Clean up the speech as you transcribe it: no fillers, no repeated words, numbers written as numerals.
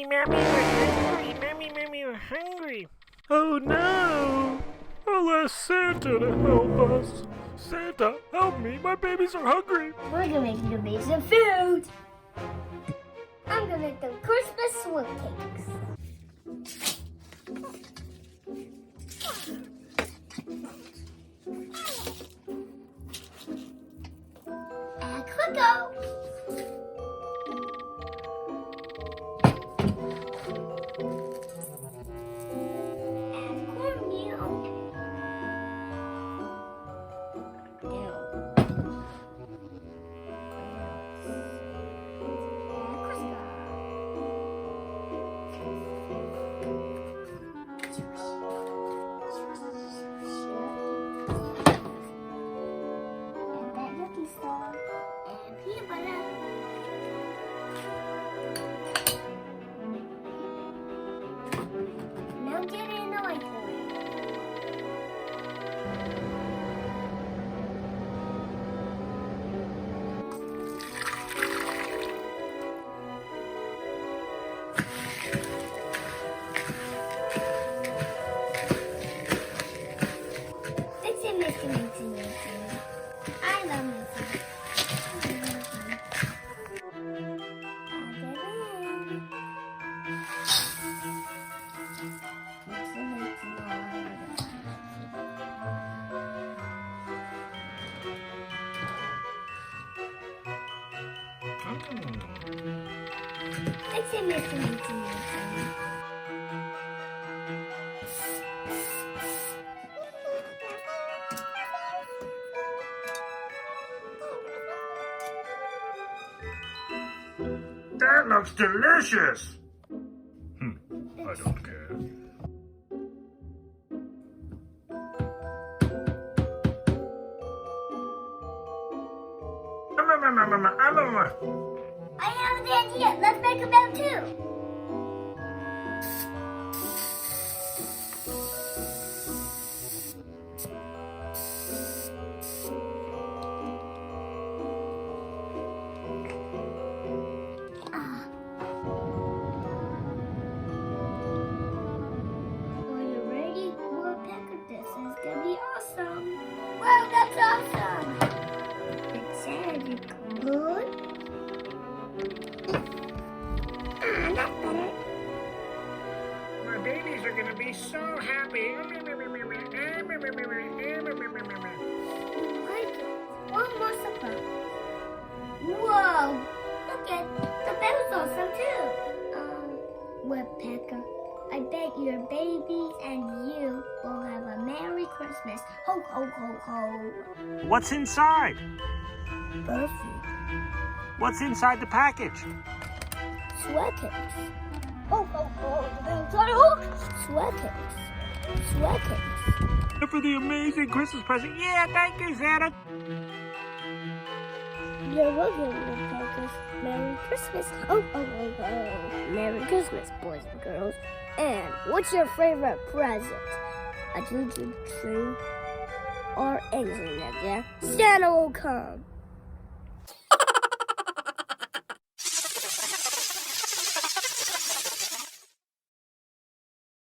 Mommy, we're hungry. Mommy, we're hungry. Oh no! I'll ask Santa to help us. Santa, help me. My babies are hungry. We're gonna make the babies some food. I'm gonna make them Christmas suet cakes. And Coco. And cornmeal. Peanut butter. Now get it in the microwave. Mixing. I love mixing. Mixing. That looks delicious. I don't care. I have the idea. Let's make them out too. Wow, that's awesome! It sounded good. That's better. My babies are gonna be so happy. One more supper. Whoa! Look at that was awesome too. Woodpecker, I bet your babies and you will have a Merry Christmas. Ho, ho, ho, ho. What's inside? Perfume. What's inside the package? Suet cakes. Ho, ho, ho. The bells are hooked. Suet cakes. Suet cakes. For the amazing Christmas present. Yeah, thank you, Santa. You're welcome, Woodpeckers. Merry Christmas. Oh, oh, oh, oh. Merry Christmas, boys and girls. And what's your favorite present? A choo-choo train or anything like that? Santa will come.